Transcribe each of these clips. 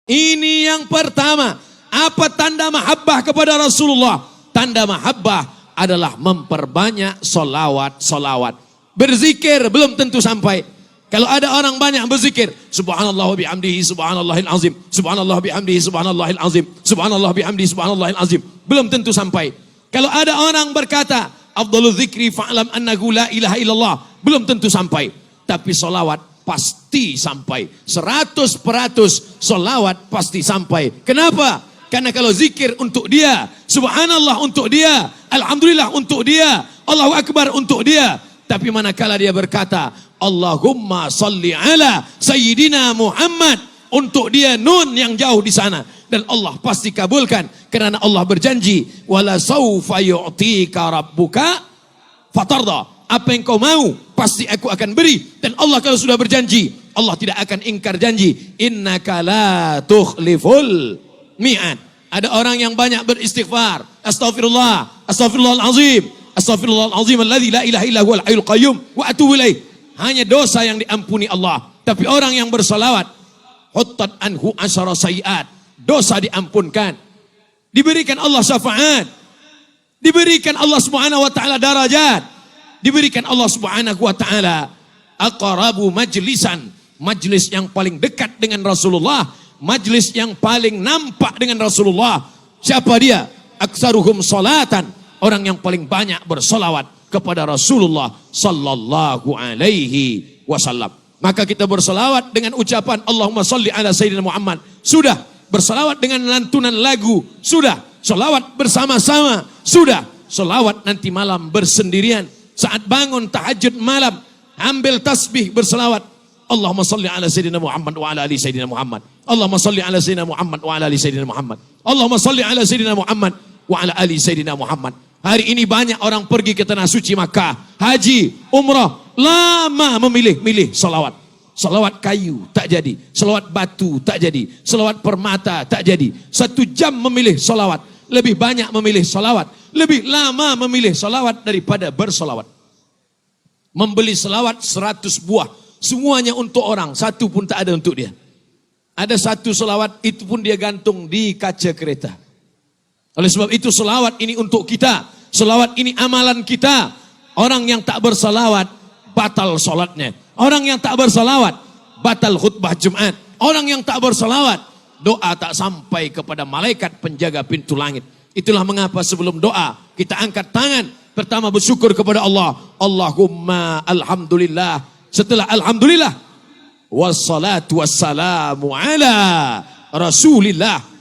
Ini yang pertama. Apa tanda mahabbah kepada Rasulullah? Tanda mahabbah adalah memperbanyak solawat. Berzikir belum tentu sampai. Kalau ada orang banyak berzikir, subhanallah bihamdihi subhanallahil azim, subhanallah bihamdihi subhanallahil azim, subhanallah bihamdihi subhanallahil azim, belum tentu sampai. Kalau ada orang berkata, afdhalul dzikri fa'lam annahu la ilaha illallah, belum tentu sampai. Tapi solawat pasti sampai. 100% solawat pasti sampai. Kenapa? Karena kalau zikir untuk dia, subhanallah untuk dia, alhamdulillah untuk dia, Allahu akbar untuk dia. Tapi manakala dia berkata, Allahumma salli ala Sayyidina Muhammad, untuk dia nun yang jauh di sana. Dan Allah pasti kabulkan. Karena Allah berjanji, wala sawfa yu'tika rabbuka fatarda. Apa yang kau mau, pasti aku akan beri. Dan Allah kalau sudah berjanji, Allah tidak akan ingkar janji. Innaka la tukhliful mi'ad. Ada orang yang banyak beristighfar. Astaghfirullah, astaghfirullahalazim, astaghfirullahalazim alladzi la ilaha illa huwal hayyul qayyum wa atubu ilaih. Hanya dosa yang diampuni Allah. Tapi orang yang bersalawat, huttat anhu asyara sayiat, dosa diampunkan. Diberikan Allah syafaat. Diberikan Allah Subhanahu wa taala darajat. Diberikan Allah Subhanahu wa taala aqrabu majlisan, majlis yang paling dekat dengan Rasulullah, majlis yang paling nampak dengan Rasulullah. Siapa dia? Aktsaruhum salatan, orang yang paling banyak bersolawat kepada Rasulullah sallallahu alaihi wasallam. Maka kita bersolawat dengan ucapan Allahumma salli ala Sayyidina Muhammad. Sudah. Bersolawat dengan lantunan lagu. Sudah. Solawat bersama-sama. Sudah. Solawat nanti malam bersendirian. Saat bangun tahajud malam, ambil tasbih berselawat. Allahumma salli ala Sayyidina Muhammad wa ala ali Sayyidina Muhammad. Allahumma salli ala Sayyidina Muhammad wa ala ali Sayyidina Muhammad. Allahumma salli ala Sayyidina Muhammad wa ala ali Sayyidina Muhammad. Hari ini banyak orang pergi ke tanah suci Makkah, haji, umrah, lama memilih salawat. Salawat kayu tak jadi, salawat batu tak jadi, salawat permata tak jadi. 1 jam memilih salawat, lebih banyak memilih salawat, lebih lama memilih salawat daripada bersalawat. Membeli salawat 100 buah, semuanya untuk orang, 1 pun tak ada untuk dia. Ada 1 salawat, itu pun dia gantung di kaca kereta. Oleh sebab itu salawat ini untuk kita, salawat ini amalan kita. Orang yang tak bersalawat batal salatnya. Orang yang tak bersalawat batal khutbah Jumat. Orang yang tak bersalawat doa tak sampai kepada malaikat penjaga pintu langit. Itulah mengapa sebelum doa kita angkat tangan. Pertama bersyukur kepada Allah. Allahumma alhamdulillah. Setelah alhamdulillah, wassalatu wassalamu ala Rasulillah.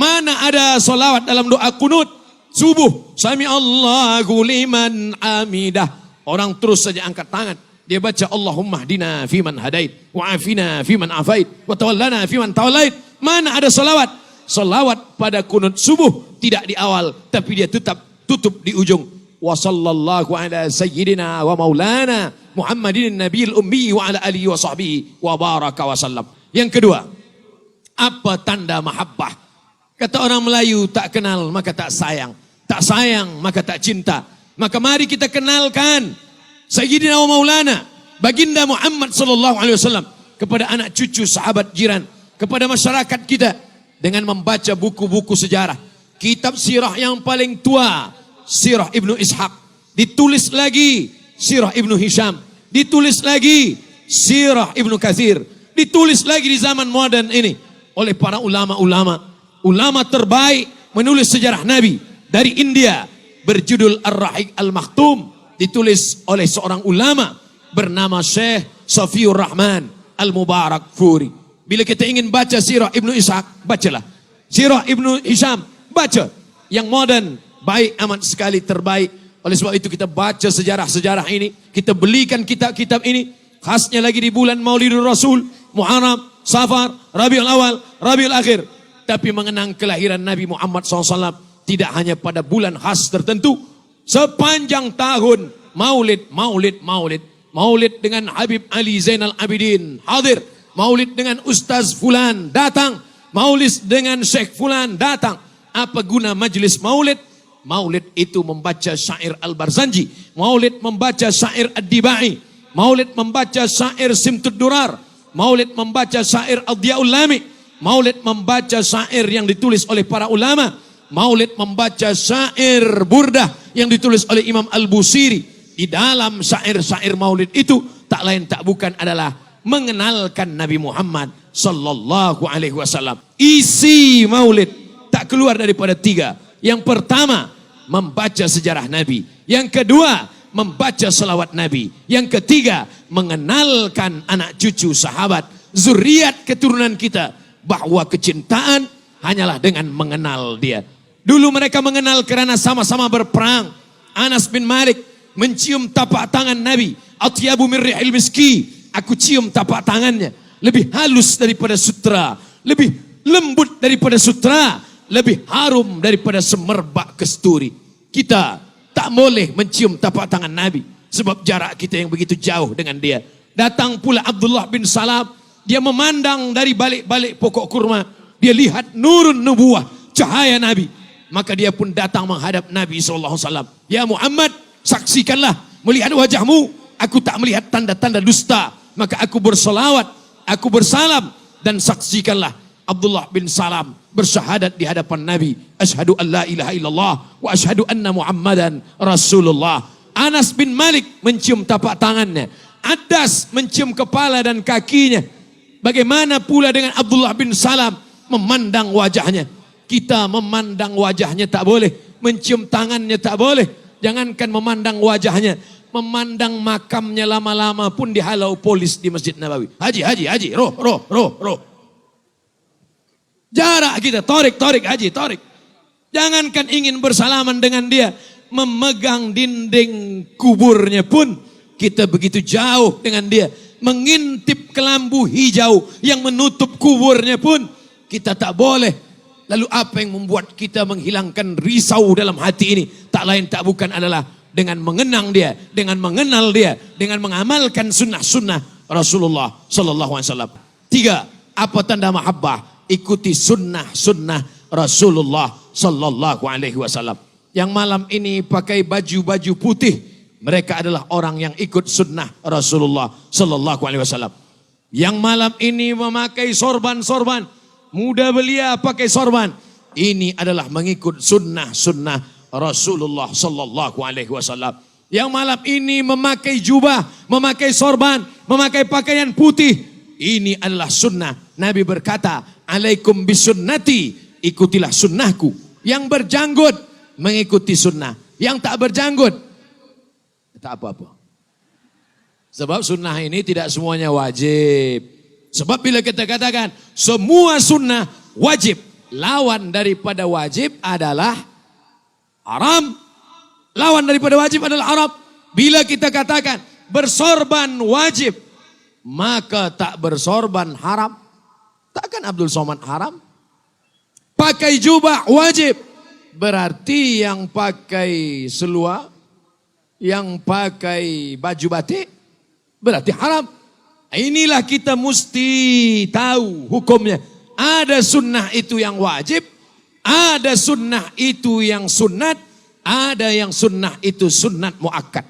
Mana ada salawat dalam doa kunut subuh? Sami Allahu liman hamidah. Orang terus saja angkat tangan. Dia baca Allahumma hdina fiman hadait, wa afina fiman afait, wa tawallana fiman tawallait. Mana ada salawat? Salawat pada kunut subuh tidak di awal, tapi dia tetap tutup di ujung. Wa sallallahu ala sayyidina wa maulana Muhammadin nabiyil ummi wa ala alihi wa sahbihi wa baraka wa sallam. Yang kedua, apa tanda mahabbah? Kata orang Melayu, tak kenal maka tak sayang. Tak sayang maka tak cinta. Maka mari kita kenalkan Sayyidina wa Maulana Baginda Muhammad sallallahu alaihi wasallam kepada anak cucu, sahabat, jiran, kepada masyarakat kita dengan membaca buku-buku sejarah. Kitab sirah yang paling tua, Sirah Ibnu Ishaq, ditulis lagi Sirah Ibnu Hisham, ditulis lagi Sirah Ibnu Katsir, ditulis lagi di zaman modern ini oleh para ulama terbaik menulis sejarah Nabi dari India, berjudul Ar-Rahiq Al-Maktum, ditulis oleh seorang ulama bernama Syekh Safiur Rahman Al-Mubarak Furi. Bila kita ingin baca Sirah Ibnu Ishaq, bacalah. Sirah Ibnu Hisham, baca. Yang modern, baik amat sekali, terbaik. Oleh sebab itu kita baca sejarah-sejarah ini, kita belikan kitab-kitab ini, khasnya lagi di bulan Maulidur Rasul, Muharram, Safar, Rabiul Awal, Rabiul Akhir. Tapi mengenang kelahiran Nabi Muhammad SAW tidak hanya pada bulan khas tertentu, sepanjang tahun maulid dengan Habib Ali Zainal Abidin hadir, maulid dengan Ustaz Fulan datang, maulid dengan Syekh Fulan datang. Apa guna majlis maulid? Maulid itu membaca syair Al-Barzanji, maulid membaca syair Ad-Dibai, maulid membaca syair Simtud Durar, maulid membaca syair Ad-Diyaul Lami, Maulid membaca syair yang ditulis oleh para ulama. Maulid membaca syair burdah yang ditulis oleh Imam Al-Busiri. Di dalam syair-syair maulid itu tak lain tak bukan adalah mengenalkan Nabi Muhammad sallallahu alaihi wasallam. Isi maulid tak keluar daripada tiga. Yang pertama, membaca sejarah Nabi. Yang kedua, membaca selawat Nabi. Yang ketiga, mengenalkan anak cucu sahabat, zuriat keturunan kita, bahwa kecintaan hanyalah dengan mengenal dia. Dulu mereka mengenal karena sama-sama berperang. Anas bin Malik mencium tapak tangan Nabi. Atyabu min rihil miski. Aku cium tapak tangannya. Lebih halus daripada sutra. Lebih lembut daripada sutra. Lebih harum daripada semerbak kesturi. Kita tak boleh mencium tapak tangan Nabi. Sebab jarak kita yang begitu jauh dengan dia. Datang pula Abdullah bin Salam. Dia memandang dari balik-balik pokok kurma. Dia lihat nurun nubuah. Cahaya Nabi. Maka dia pun datang menghadap Nabi SAW. Ya Muhammad, saksikanlah melihat wajahmu. Aku tak melihat tanda-tanda dusta. Maka aku berselawat, aku bersalam. Dan saksikanlah Abdullah bin Salam bersyahadat di hadapan Nabi. Asyhadu an la ilaha illallah wa asyhadu anna Muhammadan Rasulullah. Anas bin Malik mencium tapak tangannya. Adas mencium kepala dan kakinya. Bagaimana pula dengan Abdullah bin Salam memandang wajahnya. Kita memandang wajahnya tak boleh. Mencium tangannya tak boleh. Jangankan memandang wajahnya. Memandang makamnya lama-lama pun dihalau polis di Masjid Nabawi. Haji, roh. Jarak kita, torik, haji, torik. Jangankan ingin bersalaman dengan dia. Memegang dinding kuburnya pun kita begitu jauh dengan dia. Mengintip kelambu hijau yang menutup kuburnya pun kita tak boleh. Lalu apa yang membuat kita menghilangkan risau dalam hati ini? Tak lain tak bukan adalah dengan mengenang dia, dengan mengenal dia, dengan mengamalkan sunnah-sunnah Rasulullah sallallahu alaihi wasallam. 3. Apa tanda mahabbah? Ikuti sunnah-sunnah Rasulullah sallallahu alaihi wasallam. Yang malam ini pakai baju-baju putih, mereka adalah orang yang ikut sunnah Rasulullah sallallahu alaihi wasallam. Yang malam ini memakai sorban-sorban, muda belia pakai sorban, ini adalah mengikut sunnah-sunnah Rasulullah sallallahu alaihi wasallam. Yang malam ini memakai jubah, memakai sorban, memakai pakaian putih, ini adalah sunnah. Nabi berkata, alaikum bisunnati, ikutilah sunnahku. Yang berjanggut mengikuti sunnah, yang tak berjanggut tak apa-apa. Sebab sunnah ini tidak semuanya wajib. Sebab bila kita katakan semua sunnah wajib, lawan daripada wajib adalah haram. Lawan daripada wajib adalah haram. Bila kita katakan bersorban wajib, maka tak bersorban haram. Takkan Abdul Somad haram? Pakai jubah wajib, berarti yang pakai seluar, yang pakai baju batik, berarti haram. Inilah kita mesti tahu hukumnya. Ada sunnah itu yang wajib, ada sunnah itu yang sunnat, ada yang sunnah itu sunnat muakkad.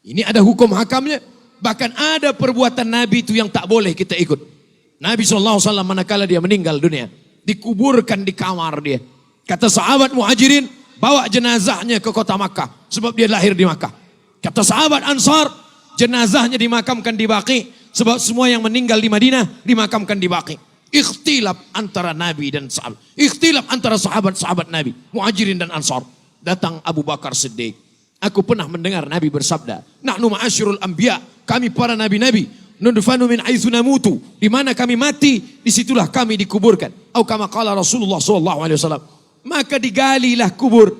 Ini ada hukum hakamnya. Bahkan ada perbuatan Nabi itu yang tak boleh kita ikut. Nabi SAW manakala dia meninggal dunia, dikuburkan di kamar dia. Kata sahabat muhajirin, bawa jenazahnya ke kota Makkah. Sebab dia lahir di Makkah. Kata sahabat Ansar, jenazahnya dimakamkan di Baqi. Sebab semua yang meninggal di Madinah dimakamkan di Baqi. Ikhtilaf antara Nabi dan sahabat. Ikhtilaf antara sahabat-sahabat Nabi, Muhajirin dan Ansar. Datang Abu Bakar Siddiq. Aku pernah mendengar Nabi bersabda, nahnu ma'asyirul anbiya, kami para nabi-nabi, nudfanu min haitsu namutu, di mana kami mati, disitulah kami dikuburkan. Atau kama qala Rasulullah sallallahu alaihi wasallam. Maka digalilah kubur.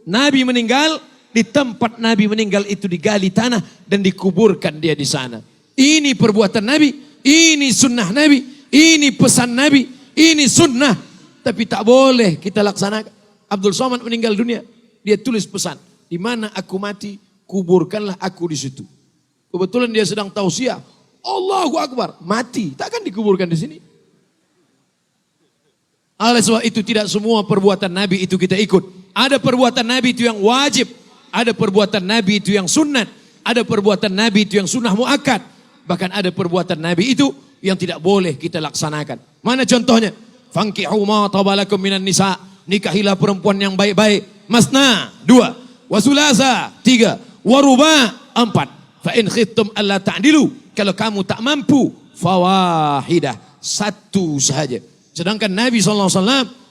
Nabi meninggal, di tempat Nabi meninggal itu digali tanah dan dikuburkan dia di sana. Ini perbuatan Nabi, ini sunnah Nabi, ini pesan Nabi, ini sunnah. Tapi tak boleh kita laksanakan. Abdul Somad meninggal dunia, dia tulis pesan, di mana aku mati, kuburkanlah aku di situ. Kebetulan dia sedang tausiah, Allahu Akbar, mati, takkan dikuburkan di sini. Oleh sebab itu tidak semua perbuatan Nabi itu kita ikut. Ada perbuatan Nabi itu yang wajib, ada perbuatan Nabi itu yang sunnat, ada perbuatan Nabi itu yang sunnah muakkad. Bahkan ada perbuatan Nabi itu yang tidak boleh kita laksanakan. Mana contohnya? Fankihu ma tabalakum minan nisa. Nikahilah perempuan yang baik-baik. Masna, 2. Wasulasa, 3. Waruba, 4. Fa in khiftum alla ta'dilu. Kalau kamu tak mampu, fawahidah, 1 sahaja. Sedangkan Nabi SAW,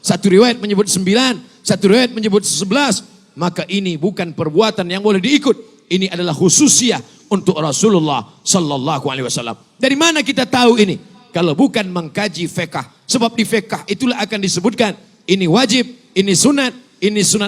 satu riwayat menyebut 9, satu riwayat menyebut 11. Maka ini bukan perbuatan yang boleh diikut. Ini adalah khususiah untuk Rasulullah Sallallahu Alaihi Wasallam. Dari mana kita tahu ini? Kalau bukan mengkaji fiqh. Sebab di fiqh itulah akan disebutkan. Ini wajib, ini sunat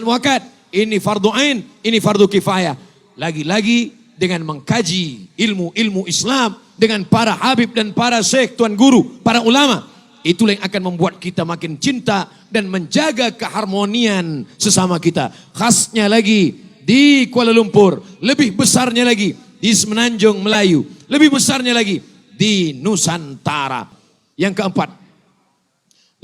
muakkad, ini fardu ain, ini fardu kifayah. Lagi-lagi dengan mengkaji ilmu-ilmu Islam dengan para habib dan para syekh, tuan guru, para ulama. Itulah yang akan membuat kita makin cinta dan menjaga keharmonian sesama kita. Khasnya lagi di Kuala Lumpur, lebih besarnya lagi di Semenanjung Melayu, lebih besarnya lagi di Nusantara. Yang keempat,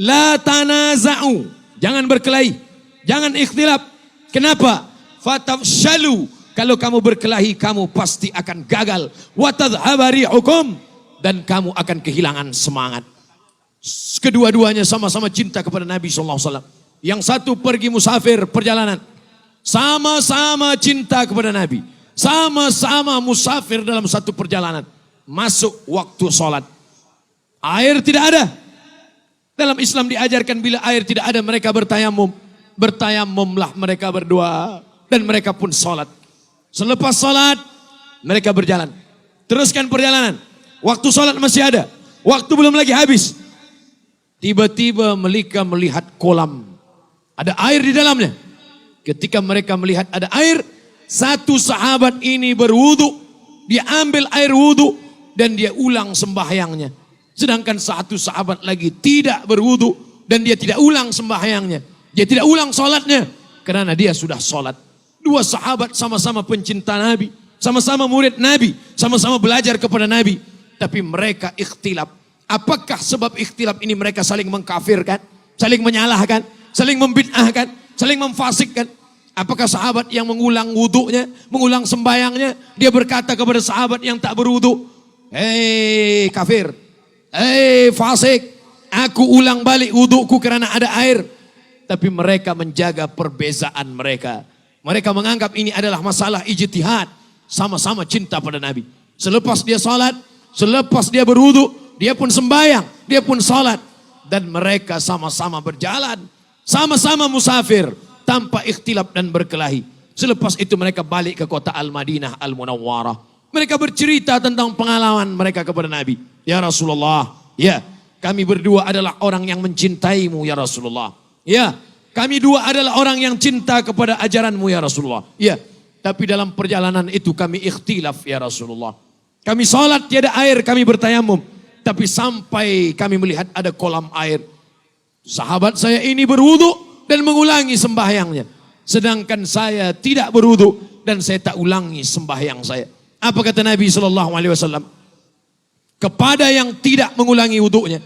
la tanaza'u, jangan berkelahi, jangan ikhtilaf. Kenapa? Fatafshalu, kalau kamu berkelahi kamu pasti akan gagal. Wa tadhhaba rihukum, dan kamu akan kehilangan semangat. Kedua-duanya sama-sama cinta kepada Nabi SAW. Yang satu pergi musafir perjalanan, sama-sama cinta kepada Nabi, sama-sama musafir dalam satu perjalanan. Masuk waktu sholat, air tidak ada. Dalam Islam diajarkan bila air tidak ada mereka bertayamum. Bertayamumlah mereka berdua dan mereka pun sholat. Selepas sholat mereka berjalan, teruskan perjalanan. Waktu sholat masih ada, waktu belum lagi habis. Tiba-tiba mereka melihat kolam, ada air di dalamnya. Ketika mereka melihat ada air, satu sahabat ini berwudu, dia ambil air wudu dan dia ulang sembahyangnya. Sedangkan satu sahabat lagi tidak berwudu dan dia tidak ulang sembahyangnya. Dia tidak ulang sholatnya karena dia sudah sholat. Dua sahabat sama-sama pencinta Nabi, sama-sama murid Nabi, sama-sama belajar kepada Nabi. Tapi mereka ikhtilaf. Apakah sebab ikhtilaf ini mereka saling mengkafirkan, saling menyalahkan, saling membid'ahkan, saling memfasikkan? Apakah sahabat yang mengulang wudunya, mengulang sembayangnya, dia berkata kepada sahabat yang tak berwudu, hei kafir, hei fasik, aku ulang balik wuduku karena ada air. Tapi mereka menjaga perbezaan mereka. Mereka menganggap ini adalah masalah ijtihad. Sama-sama cinta pada Nabi. Selepas dia salat, selepas dia berwudu, dia pun sembahyang, dia pun salat. Dan mereka sama-sama berjalan, sama-sama musafir, tanpa ikhtilaf dan berkelahi. Selepas itu mereka balik ke kota Al-Madinah Al-Munawwarah. Mereka bercerita tentang pengalaman mereka kepada Nabi. Ya Rasulullah, ya, kami berdua adalah orang yang mencintaimu ya Rasulullah. Ya, kami dua adalah orang yang cinta kepada ajaranmu ya Rasulullah. Ya, tapi dalam perjalanan itu kami ikhtilaf ya Rasulullah. Kami salat tiada air, kami bertayamum. Tapi sampai kami melihat ada kolam air. Sahabat saya ini berwudu dan mengulangi sembahyangnya. Sedangkan saya tidak berwudu dan saya tak ulangi sembahyang saya. Apa kata Nabi SAW? Kepada yang tidak mengulangi wudunya,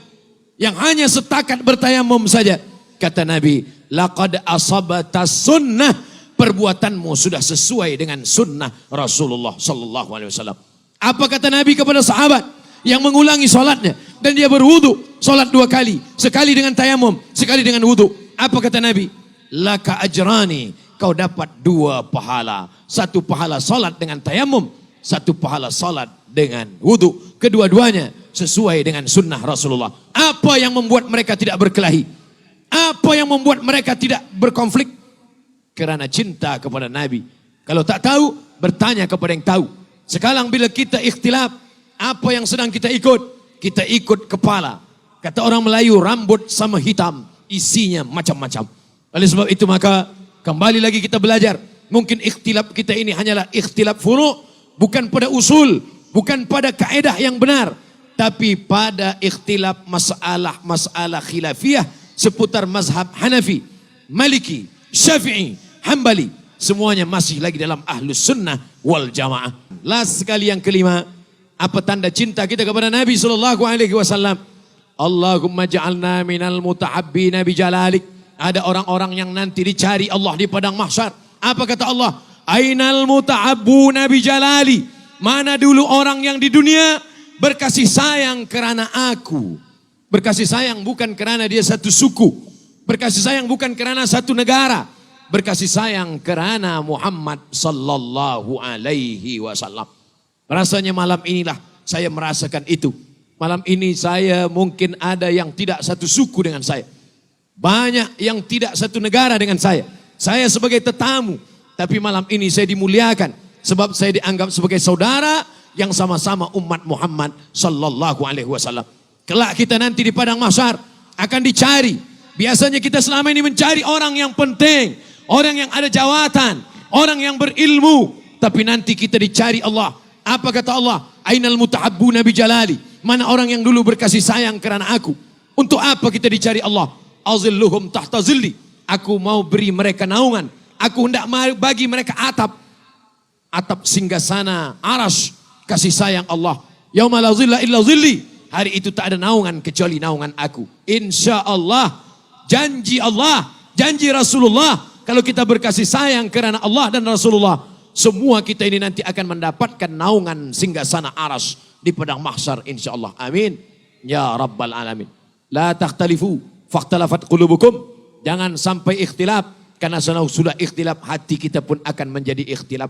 yang hanya setakat bertayamum saja, kata Nabi, laqad asabata sunnah, perbuatanmu sudah sesuai dengan sunnah Rasulullah SAW. Apa kata Nabi kepada sahabat yang mengulangi solatnya dan dia berwudu, solat 2 kali, sekali dengan tayamum, sekali dengan wudu? Apa kata Nabi? Laka ajrani, kau dapat 2 pahala. 1 pahala solat dengan tayamum, 1 pahala solat dengan wudu. Kedua-duanya sesuai dengan sunnah Rasulullah. Apa yang membuat mereka tidak berkelahi? Apa yang membuat mereka tidak berkonflik? Karena cinta kepada Nabi. Kalau tak tahu, bertanya kepada yang tahu. Sekarang bila kita ikhtilaf, apa yang sedang kita ikut? Kita ikut kepala. Kata orang Melayu, rambut sama hitam, isinya macam-macam. Oleh sebab itu maka kembali lagi kita belajar. Mungkin ikhtilaf kita ini hanyalah ikhtilaf furu', bukan pada usul, bukan pada kaedah yang benar, tapi pada ikhtilaf masalah khilafiyah seputar mazhab Hanafi, Maliki, Syafi'i, Hambali. Semuanya masih lagi dalam ahlus sunnah wal jamaah. Last sekali yang kelima, apa tanda cinta kita kepada Nabi SAW? Allahumma ja'alna minal mutahabbina bijalalik. Ada orang-orang yang nanti dicari Allah di padang mahsyar. Apa kata Allah? Ainal mutahabbuna bijalali. Mana dulu orang yang di dunia berkasih sayang kerana aku, Berkasih sayang bukan karena dia satu suku. Berkasih sayang bukan karena satu negara. Berkasih sayang karena Muhammad sallallahu alaihi wasallam. Rasanya malam inilah saya merasakan itu. Malam ini saya mungkin ada yang tidak satu suku dengan saya. Banyak yang tidak satu negara dengan saya. Saya sebagai tetamu. Tapi malam ini saya dimuliakan. Sebab saya dianggap sebagai saudara yang sama-sama umat Muhammad sallallahu alaihi wasallam. Kelak kita nanti di padang mahsyar akan dicari. Biasanya kita selama ini mencari orang yang penting, orang yang ada jawatan, orang yang berilmu. Tapi nanti kita dicari Allah. Apa kata Allah? Ainal mutahabbuna bi jalali. Mana orang yang dulu berkasih sayang karena aku? Untuk apa kita dicari Allah? Azilluhum tahta zilli. Aku mau beri mereka naungan. Aku hendak bagi mereka atap. Atap singgasana aras kasih sayang Allah. Yauma la zilla illa zilli. Hari itu tak ada naungan kecuali naungan aku. Insya Allah, janji Allah, janji Rasulullah. Kalau kita berkasih sayang karena Allah dan Rasulullah, semua kita ini nanti akan mendapatkan naungan singgasana aras di padang mahsyar insya Allah. Amin. Ya Rabbal Alamin. La takhtalifu fakhtalafat qulubukum. Jangan sampai ikhtilaf. Karena sudah ikhtilaf, hati kita pun akan menjadi ikhtilaf.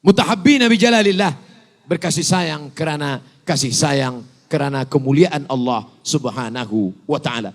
Mutahabbina bi jalalillah. Berkasih sayang karena kasih sayang. Karena kemuliaan Allah subhanahu wa ta'ala.